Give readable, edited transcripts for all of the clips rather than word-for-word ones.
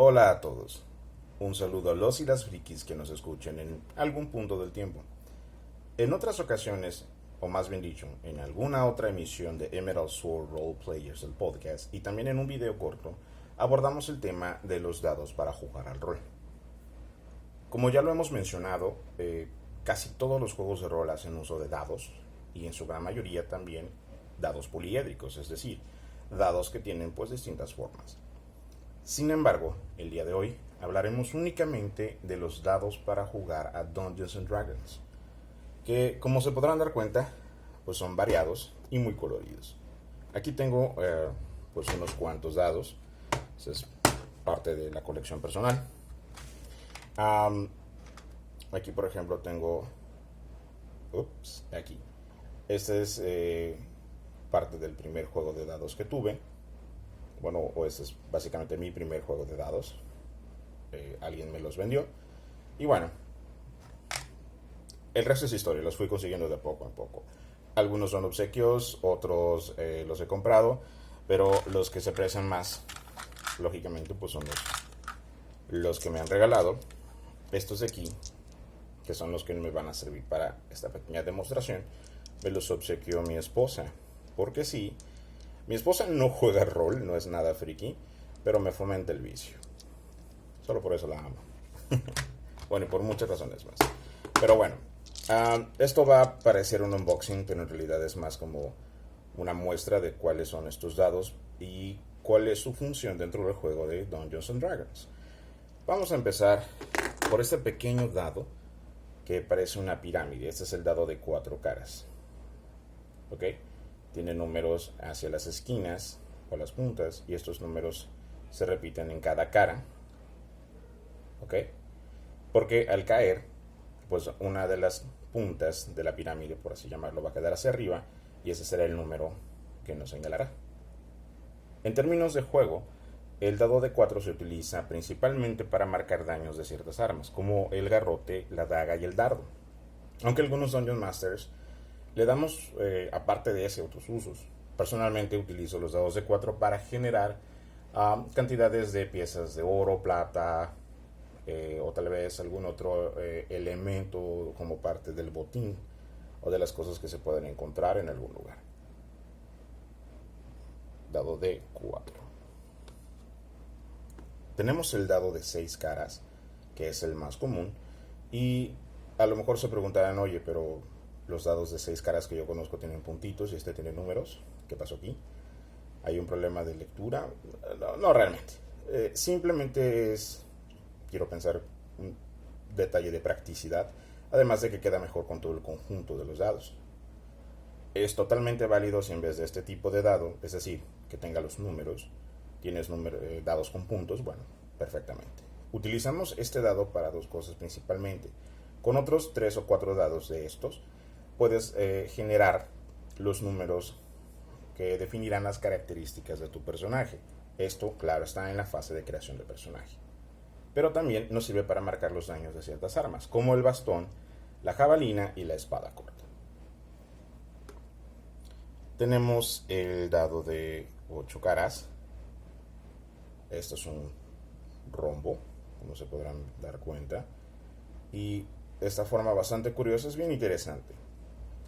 Hola a todos. Un saludo a los y las frikis que nos escuchen en algún punto del tiempo. En otras ocasiones, o más bien dicho, en alguna otra emisión de Emerald Sword Role Players, el podcast, y también en un video corto, abordamos el tema de los dados para jugar al rol. Como ya lo hemos mencionado, casi todos los juegos de rol hacen uso de dados, y en su gran mayoría también dados poliédricos, es decir, dados que tienen pues distintas formas. Sin embargo, el día de hoy hablaremos únicamente de los dados para jugar a Dungeons and Dragons, que como se podrán dar cuenta, pues son variados y muy coloridos. Aquí tengo pues unos cuantos dados, esa es parte de la colección personal. Aquí por ejemplo tengo, aquí, este es parte del primer juego de dados que tuve. Bueno, o este es básicamente mi primer juego de dados. Alguien me los vendió. Y bueno, el resto es historia, los fui consiguiendo de poco a poco. Algunos son obsequios, otros los he comprado, pero los que se aprecian más, lógicamente, pues son los que me han regalado. Estos de aquí, que son los que me van a servir para esta pequeña demostración, me los obsequió mi esposa. Porque sí, mi esposa no juega rol, no es nada friki, pero me fomenta el vicio. Solo por eso la amo. Bueno, y por muchas razones más. Pero bueno, esto va a parecer un unboxing, pero en realidad es más como una muestra de cuáles son estos dados y cuál es su función dentro del juego de Dungeons and Dragons. Vamos a empezar por este pequeño dado que parece una pirámide. Este es el dado de 4 caras. ¿Ok? Tiene números hacia las esquinas o las puntas y estos números se repiten en cada cara. ¿Ok? Porque al caer, pues una de las puntas de la pirámide, por así llamarlo, va a quedar hacia arriba y ese será el número que nos señalará. En términos de juego, el dado de 4 se utiliza principalmente para marcar daños de ciertas armas, como el garrote, la daga y el dardo. Aunque algunos Dungeon Masters le damos, aparte de ese, otros usos. Personalmente utilizo los dados de 4 para generar cantidades de piezas de oro, plata, o tal vez algún otro elemento como parte del botín o de las cosas que se pueden encontrar en algún lugar. Dado de 4. Tenemos el dado de 6 caras, que es el más común, y a lo mejor se preguntarán, oye, pero los dados de 6 caras que yo conozco tienen puntitos y este tiene números. ¿Qué pasó aquí? ¿Hay un problema de lectura? No realmente. Simplemente es, quiero pensar, un detalle de practicidad, además de que queda mejor con todo el conjunto de los dados. Es totalmente válido si en vez de este tipo de dado, es decir, que tenga los números, tienes dados con puntos, bueno, perfectamente. Utilizamos este dado para dos cosas principalmente. Con otros 3 o 4 dados de estos, puedes generar los números que definirán las características de tu personaje. Esto, claro, está en la fase de creación de personaje. Pero también nos sirve para marcar los daños de ciertas armas, como el bastón, la jabalina y la espada corta. Tenemos el dado de 8 caras. Esto es un rombo, como se podrán dar cuenta. Y esta forma bastante curiosa es bien interesante.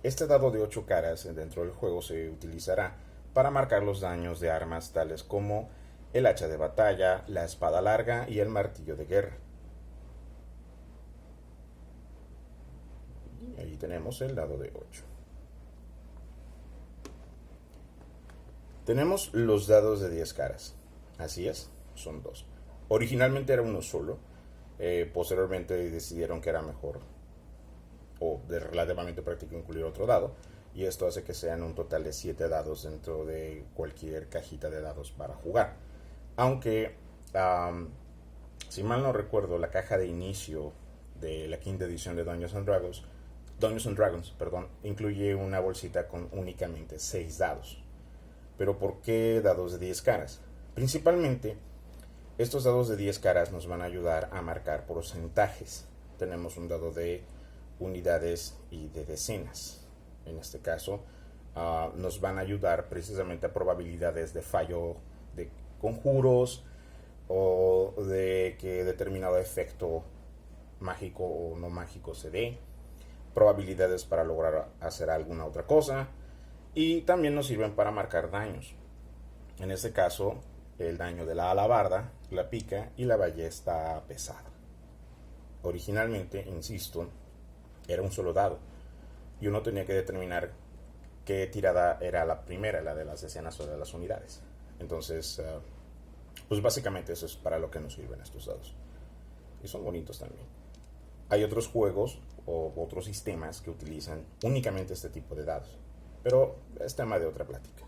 Este dado de 8 caras dentro del juego se utilizará para marcar los daños de armas tales como el hacha de batalla, la espada larga y el martillo de guerra. Y ahí tenemos el dado de 8. Tenemos los dados de 10 caras. Así es, son 2. Originalmente era uno solo. Posteriormente decidieron que era mejor o de relativamente práctico incluir otro dado, y esto hace que sean un total de 7 dados dentro de cualquier cajita de dados para jugar. Aunque, si mal no recuerdo, la caja de inicio de la quinta edición de Dungeons and Dragons, incluye una bolsita con únicamente 6 dados. Pero ¿por qué dados de 10 caras? Principalmente, estos dados de 10 caras nos van a ayudar a marcar porcentajes. Tenemos un dado de unidades y de decenas. En este caso, nos van a ayudar precisamente a probabilidades de fallo de conjuros, o de que determinado efecto mágico o no mágico se dé, probabilidades para lograr hacer alguna otra cosa, y también nos sirven para marcar daños. En este caso, el daño de la alabarda, la pica y la ballesta pesada. Originalmente, insisto, era un solo dado y uno tenía que determinar qué tirada era la primera, la de las decenas o de las unidades. Entonces, pues básicamente eso es para lo que nos sirven estos dados. Y son bonitos también. Hay otros juegos o otros sistemas que utilizan únicamente este tipo de dados, pero es tema de otra plática.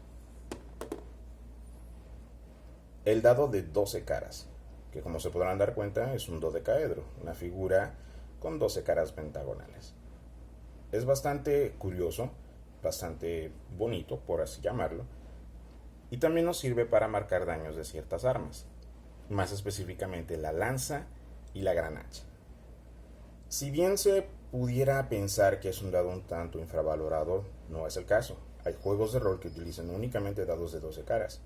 El dado de 12 caras, que como se podrán dar cuenta es un dodecaedro, una figura con 12 caras pentagonales. Es bastante curioso, bastante bonito, por así llamarlo, y también nos sirve para marcar daños de ciertas armas, más específicamente la lanza y la gran hacha. Si bien se pudiera pensar que es un dado un tanto infravalorado, no es el caso. Hay juegos de rol que utilizan únicamente dados de 12 caras.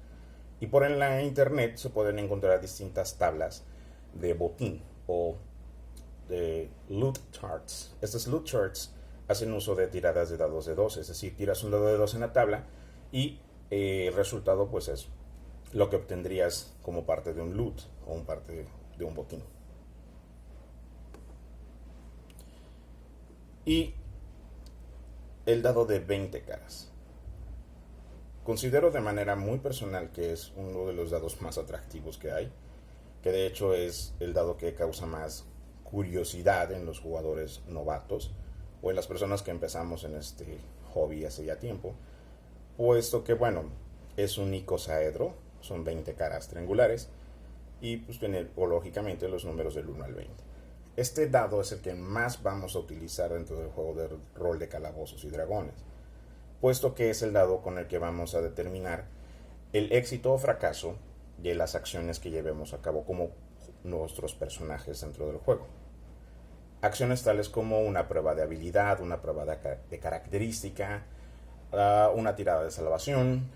Y por en la internet se pueden encontrar distintas tablas de botín o de loot charts. Estas loot charts hacen uso de tiradas de dados de 12, es decir, tiras un dado de 12 en la tabla y el resultado pues es lo que obtendrías como parte de un loot o un parte de un botín. Y el dado de 20 caras. Considero de manera muy personal que es uno de los dados más atractivos que hay, que de hecho es el dado que causa más curiosidad en los jugadores novatos o en las personas que empezamos en este hobby hace ya tiempo, puesto que bueno, es un icosaedro, son 20 caras triangulares y pues tiene lógicamente los números del 1 al 20. Este dado es el que más vamos a utilizar dentro del juego de rol de calabozos y dragones, puesto que es el dado con el que vamos a determinar el éxito o fracaso de las acciones que llevemos a cabo como nuestros personajes dentro del juego. Acciones tales como una prueba de habilidad, una prueba de característica, una tirada de salvación,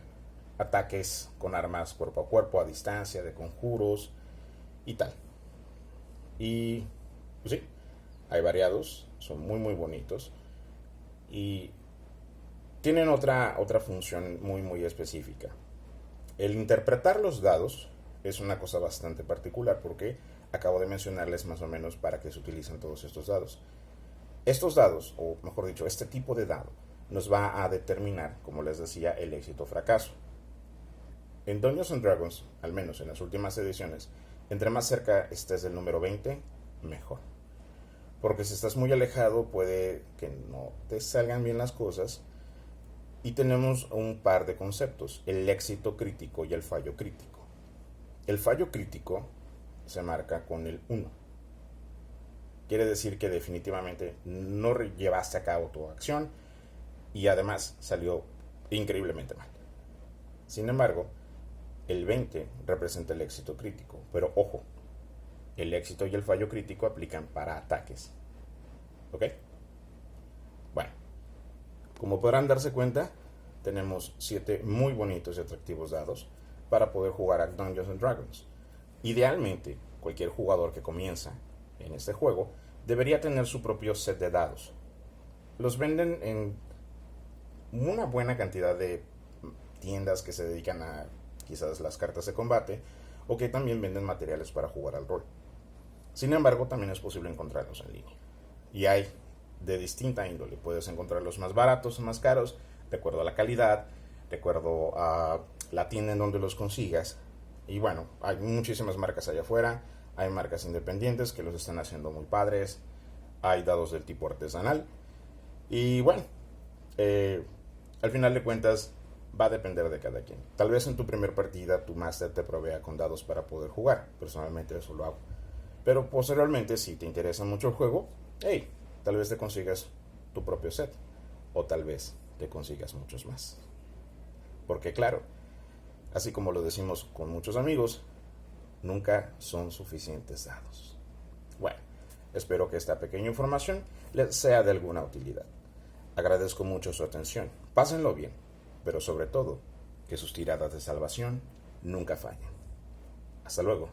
ataques con armas cuerpo a cuerpo, a distancia, de conjuros y tal. Y pues sí, hay variados, son muy muy bonitos y tienen otra función muy específica. El interpretar los dados es una cosa bastante particular porque acabo de mencionarles más o menos para qué se utilizan todos estos dados. Estos dados, o mejor dicho, este tipo de dado, nos va a determinar, como les decía, el éxito o fracaso. En Dungeons and Dragons, al menos en las últimas ediciones, entre más cerca estés del número 20, mejor. Porque si estás muy alejado puede que no te salgan bien las cosas. Y tenemos un par de conceptos, el éxito crítico y el fallo crítico. El fallo crítico se marca con el 1. Quiere decir que definitivamente no llevaste a cabo tu acción y además salió increíblemente mal. Sin embargo, el 20 representa el éxito crítico, pero ojo, el éxito y el fallo crítico aplican para ataques. ¿Ok? Bueno, como podrán darse cuenta, tenemos 7 muy bonitos y atractivos dados para poder jugar a Dungeons and Dragons. Idealmente, cualquier jugador que comienza en este juego debería tener su propio set de dados. Los venden en una buena cantidad de tiendas que se dedican a quizás las cartas de combate o que también venden materiales para jugar al rol. Sin embargo, también es posible encontrarlos en línea. Y hay de distinta índole. Puedes encontrar los más baratos o más caros, de acuerdo a la calidad, de acuerdo a la tienda en donde los consigas. Y bueno, hay muchísimas marcas allá afuera. Hay marcas independientes que los están haciendo muy padres. Hay dados del tipo artesanal. Y bueno, al final de cuentas va a depender de cada quien. Tal vez en tu primer partida tu máster te provea con dados para poder jugar. Personalmente eso lo hago. Pero posteriormente, si te interesa mucho el juego, hey, tal vez te consigas tu propio set. O tal vez te consigas muchos más. Porque claro, así como lo decimos con muchos amigos, nunca son suficientes dados. Bueno, espero que esta pequeña información les sea de alguna utilidad. Agradezco mucho su atención. Pásenlo bien, pero sobre todo, que sus tiradas de salvación nunca fallen. Hasta luego.